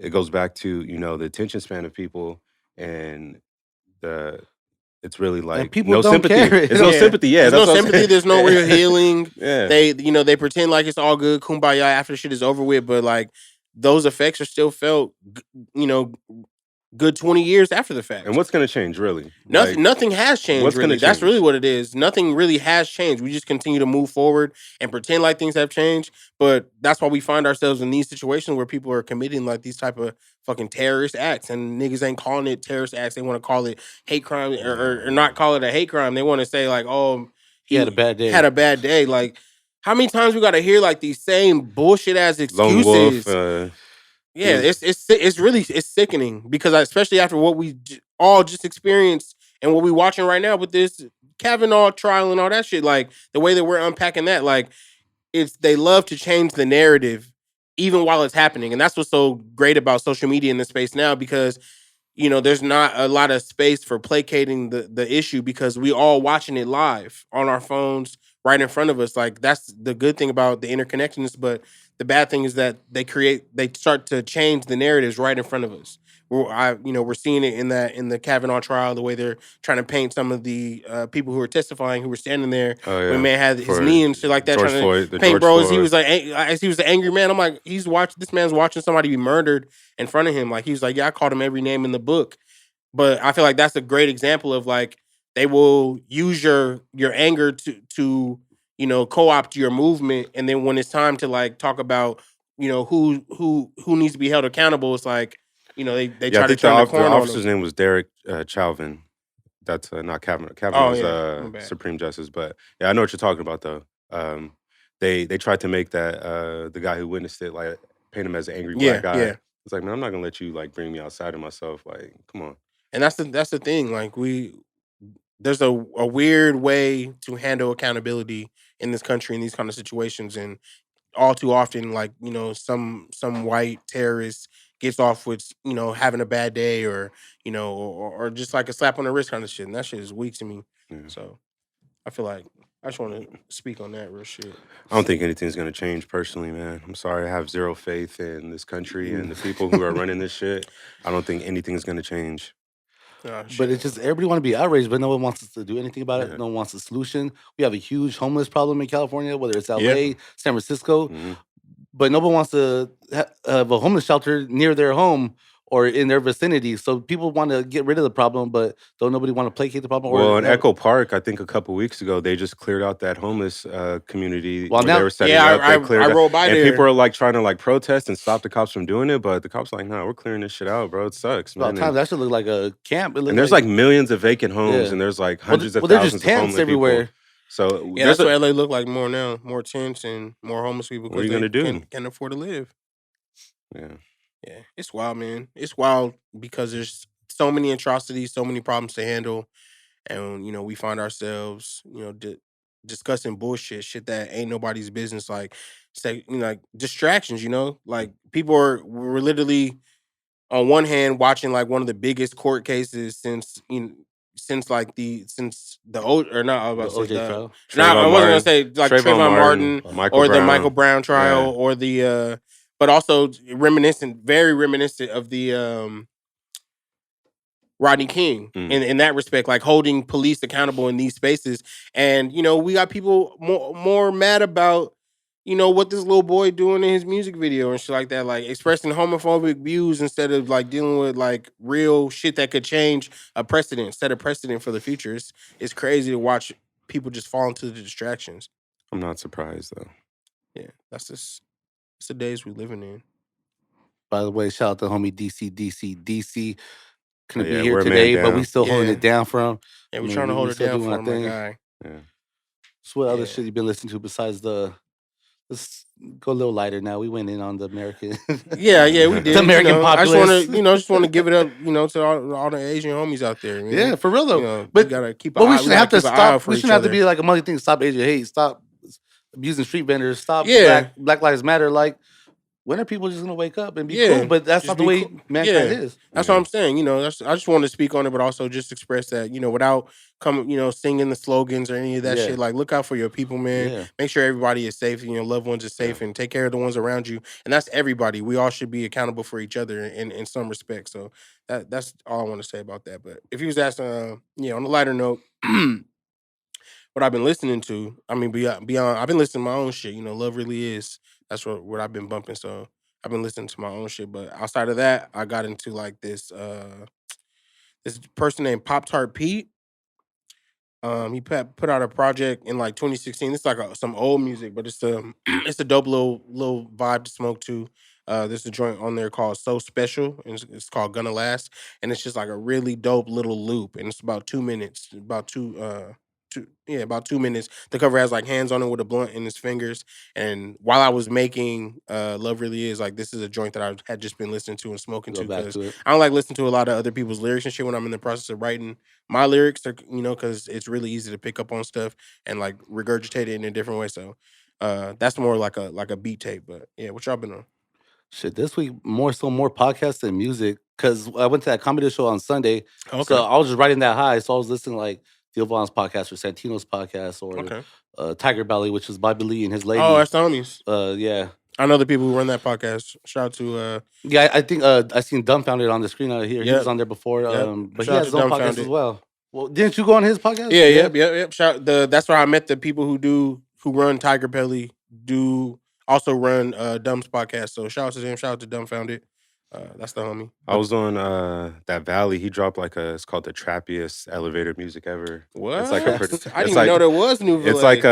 it goes back to, you know, the attention span of people and it's really like people no don't sympathy. care. It's no sympathy. Yeah, there's no that's what I'm sympathy. saying. There's no real healing. Yeah. They pretend like it's all good, kumbaya after shit is over with, but like those effects are still felt, good 20 years after the fact. And what's gonna change, really? Nothing has changed, what's really. gonna That's really change? what it is. Nothing really has changed. We just continue to move forward and pretend like things have changed. But that's why we find ourselves in these situations where people are committing like these type of fucking terrorist acts, and niggas ain't calling it terrorist acts. They want to call it hate crime or not call it a hate crime. They want to say like, oh, He had a bad day. Had a bad day. Like, how many times we got to hear like these same bullshit ass Lone excuses? Wolf. Yeah, it's really sickening because especially after what we all just experienced and what we watching right now with this Kavanaugh trial and all that shit, like the way that we're unpacking that, like they love to change the narrative even while it's happening, and that's what's so great about social media in this space now because there's not a lot of space for placating the issue because we all watching it live on our phones right in front of us. Like that's the good thing about the interconnectedness, but the bad thing is that they start to change the narratives right in front of us. We're seeing it in the Kavanaugh trial, the way they're trying to paint some of the people who were testifying, who were standing there when man had his knee and shit like that, George trying Floyd, to paint George bro as he Floyd. was like as he was an angry man. I'm like, this man's watching somebody be murdered in front of him. Like he was like, yeah, I called him every name in the book. But I feel like that's a great example of like they will use your anger to co-opt your movement, and then when it's time to like talk about who needs to be held accountable, it's like they try to turn the corner on officer's them. name was Derek Chauvin. That's not Kavanaugh. Kavanaugh my was bad. Supreme Justice, but yeah, I know what you're talking about though. They tried to make that the guy who witnessed it like paint him as an angry black guy. Yeah. It's like, man, I'm not gonna let you like bring me outside of myself. Like, come on. And that's the thing. Like there's a weird way to handle accountability in this country in these kind of situations, and all too often, like some white terrorist gets off with having a bad day or or just like a slap on the wrist kind of shit, and that shit is weak to me. Yeah. So I feel like I just want to speak on that real shit. I don't think anything's gonna change personally, man. I'm sorry. I have zero faith in this country and the people who are running this shit. I don't think anything's gonna change. But it's just everybody want to be outraged, but no one wants us to do anything about it. Yeah. No one wants a solution. We have a huge homeless problem in California, whether it's LA, Yeah. San Francisco, Mhm. but no one wants to have a homeless shelter near their home or in their vicinity. So people want to get rid of the problem, but don't nobody want to placate the problem. Well, in have- Echo Park, I think a couple weeks ago, they just cleared out that homeless community Well, where now- they were setting Yeah, up. They cleared I out. rolled by And there. people are like trying to like protest and stop the cops from doing it, but the cops are like, no, we're clearing this shit out, bro. It sucks, About man. time that should look like a camp. It look And there's like millions of vacant homes, Yeah. and there's like hundreds of they're thousands just of tents homeless everywhere. people. So Yeah, there's that's what LA look like more now. More tents and more homeless people What are you because they gonna do? can't afford to live. yeah. Yeah, it's wild, man. It's wild because there's so many atrocities, so many problems to handle, and we find ourselves, discussing bullshit, shit that ain't nobody's business. Like, say, like distractions. Like people were literally on one hand watching like one of the biggest court cases since the old or not I was The about to say OJ the trial. now I Trayvon wasn't gonna Martin, say like Trayvon Trayvon Martin, Martin Michael or the Brown. Michael Brown trial Yeah. or the but also very reminiscent of the Rodney King in that respect, like holding police accountable in these spaces. And we got people more mad about what this little boy doing in his music video and shit like that, like expressing homophobic views instead of like dealing with like real shit that could change set a precedent for the future. It's crazy to watch people just fall into the distractions. I'm not surprised though. Yeah, it's the days we're living in. By the way, shout out to homie DC. Couldn't be yeah, here we're a man today, but down. we still holding Yeah. it down for him. Yeah, we're trying to hold it still down doing for our him, my thing. guy. Yeah. So what other Yeah. shit you been listening to besides let's go a little lighter now. We went in on the American. Yeah, we did. The American populace. I just want to give it up, to all the Asian homies out there. Man. Yeah, for real though. But you gotta keep. But we shouldn't have to stop. We We shouldn't have to be like a money thing. Stop Asian hate. Stop abusing street vendors. Stop Black Lives Matter. Like, when are people just gonna wake up and be cool? But that's not the way mankind is. That's what I'm saying. I just want to speak on it, but also just express that, without singing the slogans or any of that shit. Like, look out for your people, man. Yeah. Make sure everybody is safe and your loved ones are safe, and take care of the ones around you. And that's everybody. We all should be accountable for each other in some respect. So that's all I want to say about that. But if you was asking, on a lighter note, what I've been listening to, I mean, beyond, I've been listening to my own shit. Love really is. That's what I've been bumping. So I've been listening to my own shit. But outside of that, I got into like this person named Pop Tart Pete. He put out a project in like 2016. It's like some old music, but it's it's a dope little vibe to smoke to. There's a joint on there called So Special, and it's called Gonna Last, and it's just like a really dope little loop, and it's about 2 minutes, about 2 minutes. The cover has like hands on it with a blunt in his fingers, and while I was making Love Really Is, like this is a joint that I had just been listening to and smoking to, because I don't like listening to a lot of other people's lyrics and shit when I'm in the process of writing my lyrics, because it's really easy to pick up on stuff and like regurgitate it in a different way. So that's more like a beat tape. But yeah, what y'all been on? Shit, this week more podcasts than music, because I went to that comedy show on Sunday. Okay. So I was just riding that high. So I was listening to like Theo Vaughn's podcast or Santino's podcast or Tiger Belly, which is Bobby Lee and his lady. Oh, that's the homies. Yeah. I know the people who run that podcast. Shout out to yeah, I think I seen Dumbfounded on the screen out here. He was on there before. But he has his own podcast as well. Well, didn't you go on his podcast? Yeah. Yep. That's where I met the people who run Tiger Belly, also run Dumb's podcast. So shout out to them. Shout out to Dumbfounded. That's the homie. I was on that Valley. He dropped it's called the trappiest elevator music ever. What? It's like I didn't even know there was new. It's like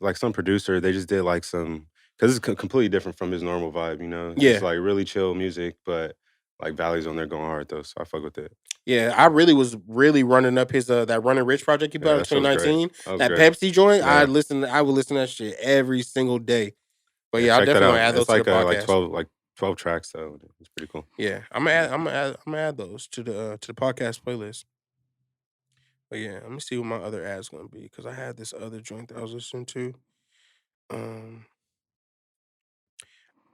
like some producer. They just did like some, because it's completely different from his normal vibe. It's like really chill music, but like Valley's on there going hard though. So I fuck with it. Yeah, I really was running up his that Running Rich project he put out in 2019. That Pepsi joint, I would listen to that shit every single day. But I'll definitely add those to the podcast. Like 12 tracks though. It's pretty cool. Yeah, I'm gonna add those to the podcast playlist. But yeah, let me see what my other ad's gonna be, because I had this other joint that I was listening to.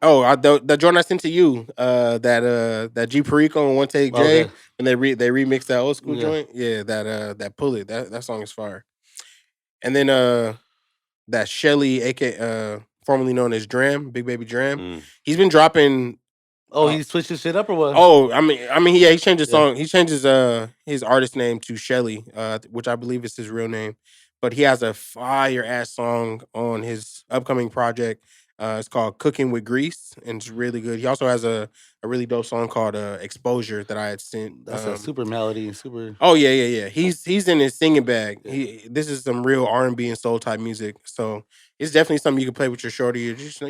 The joint I sent to you, that G Perico and One Take J, and they remixed that old school joint. Yeah, that Pull It, that song is fire. And then that Shelly, aka formerly known as Dram, Big Baby Dram, he's been dropping. Oh, he switched his shit up or what? Oh, I mean, he changed his song. He changed his artist name to Shelly, which I believe is his real name. But he has a fire ass song on his upcoming project. It's called Cooking with Grease, and it's really good. He also has a really dope song called Exposure that I had sent. That's a super melody, super. Oh yeah. He's in his singing bag. This is some real R&B and soul type music. So it's definitely something you can play with your shorty, or just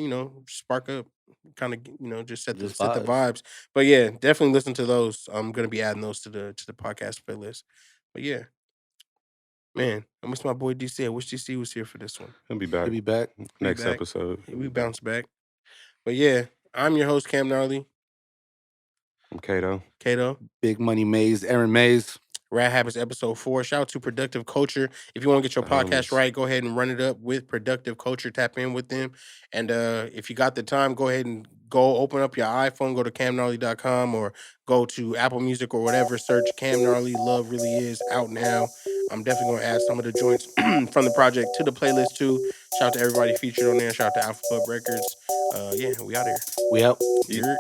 spark up, kind of just set the vibes. But yeah, definitely listen to those. I'm gonna be adding those to the podcast playlist. But yeah. Man, I miss my boy DC. I wish DC was here for this one. He'll be back. Next episode. We bounce back. But yeah, I'm your host, Cam Gnarly. I'm Kato. Big Money Maze, Aaron Maze. Rad Habits episode 4. Shout out to Productive Culture. If you want to get your The podcast homies. right, go ahead and run it up with Productive Culture. Tap in with them. And if you got the time, go ahead and go open up your iPhone, go to camgnarly.com or go to Apple Music or whatever, search Cam Gnarly. Love Really Is out now. I'm definitely going to add some of the joints from the project to the playlist too. Shout out to everybody featured on there. Shout out to Alpha Pub Records. Yeah, we out here. We out. You're